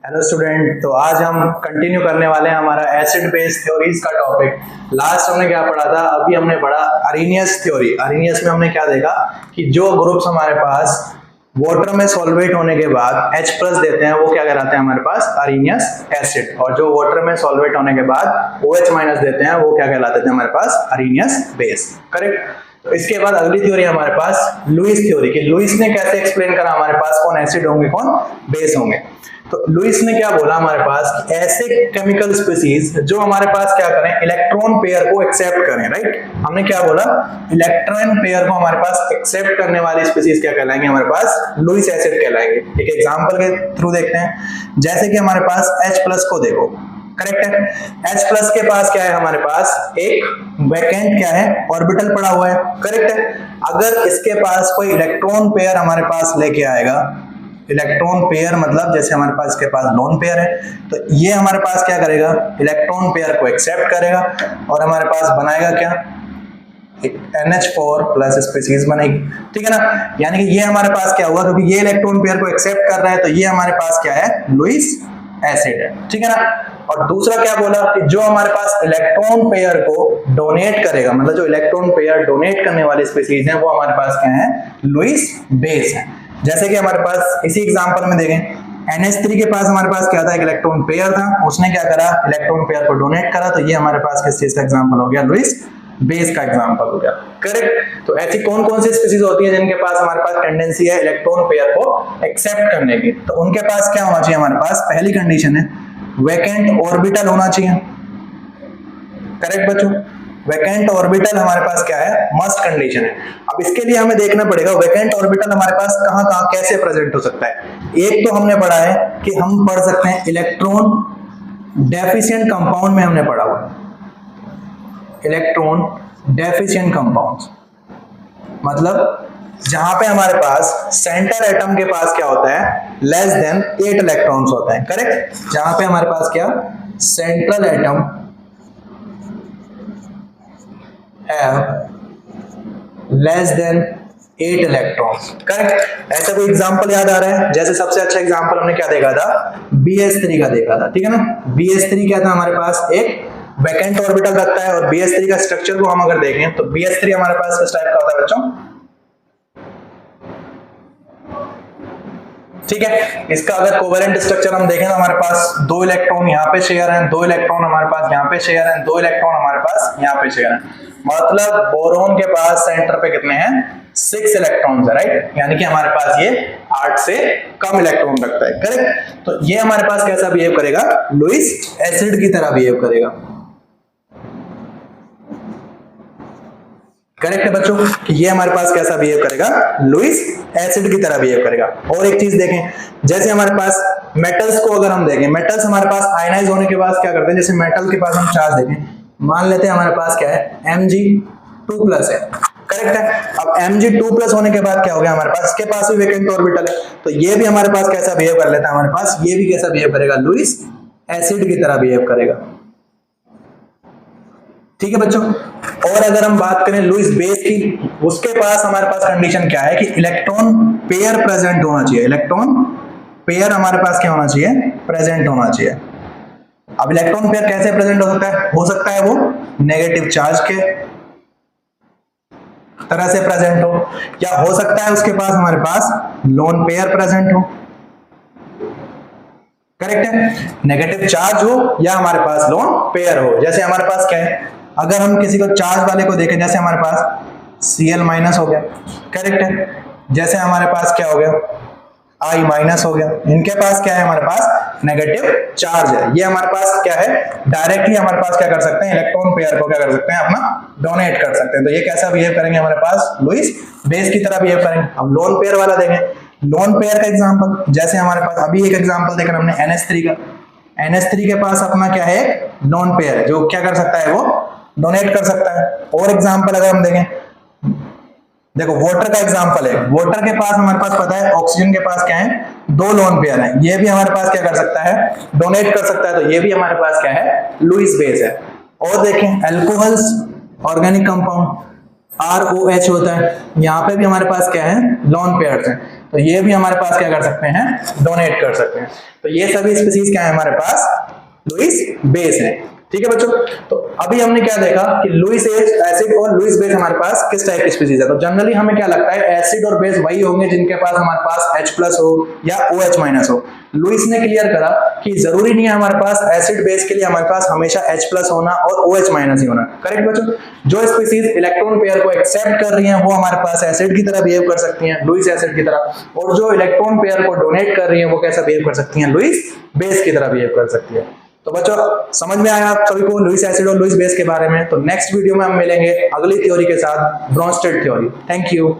Hello student, तो आज हम कंटिन्यू करने वाले हैं हमारा एसिड बेस थ्योरीज का टॉपिक। लास्ट हमने क्या पढ़ा था? अभी हमने पढ़ा अरेनियस थ्योरी। अरेनियस में हमने क्या देखा कि जो ग्रुप्स हमारे पास वाटर में सॉल्वेट होने के बाद H प्लस देते हैं वो क्या कहलाते हैं हमारे पास? Arrhenius acid. और जो वाटर में सॉल्वेट होने के बाद OH माइनस देते हैं वो क्या कहलाते थे हमारे पास? Arrhenius base. करेक्ट। तो इसके बाद अगली थ्योरी हमारे पास लुईस थ्योरी की। लुईस ने कैसे एक्सप्लेन करा हमारे पास कौन एसिड होंगे कौन बेस होंगे। तो लुईस ने क्या बोला हमारे पास कि ऐसे केमिकल स्पीसीज जो हमारे पास क्या करें, इलेक्ट्रॉन पेयर को एक्सेप्ट करें। राइट, हमने क्या बोला? इलेक्ट्रॉन पेयर को हमारे पास एक्सेप्ट करने वाली स्पीसीज क्या कहलाएंगे हमारे पास? लुईस एसिड कहलाएंगे। एक एग्जांपल के थ्रू देखते हैं। जैसे कि हमारे पास H प्लस को देखो, करेक्ट है। H प्लस के पास क्या है हमारे पास? एक वैकेंट क्या है? ऑर्बिटल पड़ा हुआ है, करेक्ट है। अगर इसके पास कोई इलेक्ट्रॉन पेयर हमारे पास लेके आएगा, इलेक्ट्रॉन पेयर मतलब जैसे हमारे पास इसके पास लोन पेयर है, तो ये हमारे पास क्या करेगा? इलेक्ट्रॉन पेयर को एक्सेप्ट करेगा और हमारे पास बनाएगा क्या? NH4 प्लस स्पीसीज बनेगी। ठीक है ना। यानी कि ये हमारे पास क्या हुआ, क्योंकि ये इलेक्ट्रॉन पेयर को एक्सेप्ट कर रहा है तो ये हमारे पास क्या है? लुईस एसिड है। ठीक है ना। और दूसरा क्या बोला कि जो हमारे पास इलेक्ट्रॉन पेयर को डोनेट करेगा, मतलब जो इलेक्ट्रॉन पेयर डोनेट करने वाली स्पीसीज है वो हमारे पास क्या है? लुईस बेस है। जैसे कि हमारे पास इसी एग्जांपल में देखें, NH3 के पास हमारे पास क्या था? एक इलेक्ट्रॉन पेयर था, उसने क्या करा? इलेक्ट्रॉन पेयर को डोनेट करा, तो ये हमारे पास किस चीज का एग्जांपल हो गया? लुईस बेस का एग्जांपल हो गया। करेक्ट। तो ऐसी कौन कौन सी स्पीसीज होती है जिनके पास हमारे पास टेंडेंसी है इलेक्ट्रॉन पेयर को एक्सेप्ट करने की? तो उनके पास क्या होना चाहिए हमारे पास? पहली कंडीशन है वैकेंट ऑर्बिटल होना चाहिए। करेक्ट बच्चों, वैकेंट ऑर्बिटल हमारे पास क्या है? मस्ट कंडीशन है। अब इसके लिए हमें देखना पड़ेगा वैकेंट ऑर्बिटल हमारे पास कहां कहां कैसे प्रेजेंट हो सकता है। एक तो हमने पढ़ा है कि हम पढ़ सकते हैं इलेक्ट्रॉन डेफिशिएंट कंपाउंड में, हमने पढ़ा हुआ इलेक्ट्रॉन डेफिशिएंट कंपाउंड्स, मतलब जहां पे हमारे पास सेंटर एटम के पास क्या होता है? लेस देन 8 इलेक्ट्रॉन्स होते हैं। करेक्ट। जहां पे हमारे पास क्या? Central atom have less than 8 electrons. Correct. ऐसा कोई एग्जांपल याद आ रहा है? जैसे सबसे अच्छा एग्जांपल हमने क्या देखा था? BH3 का देखा था। ठीक है ना। BH3 क्या था हमारे पास? एक वैकेंट ऑर्बिटल रखता है। और BH3 का स्ट्रक्चर को हम अगर देखें तो BH3 हमारे पास किस टाइप का होता है बच्चों? ठीक है। इसका अगर कोवेलेंट स्ट्रक्चर हम देखें तो हमारे पास 2 इलेक्ट्रॉन यहाँ पे शेयर हैं, 2 इलेक्ट्रॉन हमारे पास यहाँ पे शेयर हैं, 2 इलेक्ट्रॉन हमारे पास यहाँ पे शेयर हैं। मतलब बोरोन के पास सेंटर पे कितने हैं? 6 इलेक्ट्रॉन्स है। राइट, यानी कि हमारे पास ये 8 से कम इलेक्ट्रॉन रखता है। करेक्ट। तो ये हमारे पास कैसा बिहेव करेगा? लुईस एसिड की तरह बिहेव करेगा। करेक्ट है बच्चों कि ये हमारे पास कैसा बिहेव करेगा? लुईस एसिड की तरह बिहेव करेगा। और एक चीज देखें, जैसे हमारे पास मेटल्स को अगर हम देखें, मेटल्स हमारे पास आयनाइज होने के बाद क्या करते हैं? जैसे मेटल के पास हम चार्ज देखें, मान लेते हैं हमारे पास क्या है? Mg2+ है। करेक्ट है। अब Mg2+ होने के बाद क्या हो गया हमारे पास? इसके पास भी वैकेंट ऑर्बिटल है, तो ये भी हमारे पास कैसा बिहेव कर लेता है? हमारे पास ये भी कैसा बिहेव करेगा? लुईस एसिड की तरह बिहेव करेगा। ठीक है बच्चों। और अगर हम बात करें लुईस बेस की, उसके पास हमारे पास कंडीशन क्या है कि इलेक्ट्रॉन पेयर प्रेजेंट होना चाहिए। इलेक्ट्रॉन पेयर हमारे पास क्या होना चाहिए? प्रेजेंट होना चाहिए। अब इलेक्ट्रॉन पेयर कैसे प्रेजेंट हो सकता है? हो सकता है वो नेगेटिव चार्ज के तरह से प्रेजेंट हो, या हो सकता है उसके पास हमारे पास लोन पेयर प्रेजेंट हो। करेक्ट है। नेगेटिव चार्ज हो या हमारे पास लोन पेयर हो। जैसे हमारे पास क्या है? अगर हम किसी को चार्ज वाले को देखें, जैसे हमारे पास Cl- हो गया। करेक्ट है। जैसे हमारे पास क्या हो गया? I- हो गया। इनके पास क्या है? हमारे पास नेगेटिव चार्ज है। ये हमारे पास क्या है? डायरेक्टली हमारे पास क्या कर सकते हैं? इलेक्ट्रॉन पेयर को क्या कर सकते हैं? अपना डोनेट कर सकते हैं। तो ये कैसा बिहेव करेंगे? हमारे पास लुईस बेस की तरह बिहेव करेंगे। अब लोन पेयर वाला देखें, लोन पेयर का एग्जांपल, जैसे हमारे पास अभी एक एग्जांपल देखा हमने NH3 का। NH3 के पास अपना क्या है? लोन पेयर है, जो क्या कर सकता है? वो डोनेट कर सकता है। और एग्जांपल अगर हम देखें, देखो वाटर का एग्जांपल है। वाटर के पास हमारे पास पता है ऑक्सीजन के पास क्या है? 2 लोन पेयर है। ये भी हमारे पास क्या कर सकता है? डोनेट कर सकता है। तो ये भी हमारे पास क्या है? लुईस बेस है। और देखें अल्कोहल्स, ऑर्गेनिक कंपाउंड ROH होता है, यहाँ पे भी हमारे पास क्या है? लोन पेयर्स हैं। तो ये भी हमारे पास क्या कर सकते हैं, डोनेट कर सकते हैं। तो ये सभी स्पीसीज क्या है हमारे पास, लुईस बेस है। ठीक है बच्चों, तो अभी हमने क्या देखा कि लुईस एसिड और लुईस बेस हमारे पास किस टाइप की स्पीसीज है। तो जनरली हमें क्या लगता है, एसिड और बेस वही होंगे जिनके पास हमारे पास H+ हो या OH- हो। लुईस ने क्लियर करा कि जरूरी नहीं है हमारे पास एसिड बेस के लिए हमारे पास हमेशा H+ होना और OH- ही होना। करेक्ट बच्चों, जो स्पीसीज इलेक्ट्रॉन पेयर को एक्सेप्ट कर रही हैं वो हमारे पास एसिड की तरह बिहेव कर सकती हैं, लुईस एसिड की तरह, और जो इलेक्ट्रॉन पेयर को डोनेट कर रही हैं वो कैसा बिहेव कर सकती हैं, लुईस बेस की तरह बिहेव कर सकती है। तो बच्चों समझ में आया आप सभी को लुईस एसिड और लुईस बेस के बारे में। तो नेक्स्ट वीडियो में हम मिलेंगे अगली थ्योरी के साथ, ब्रोंस्टेड थ्योरी। Thank you.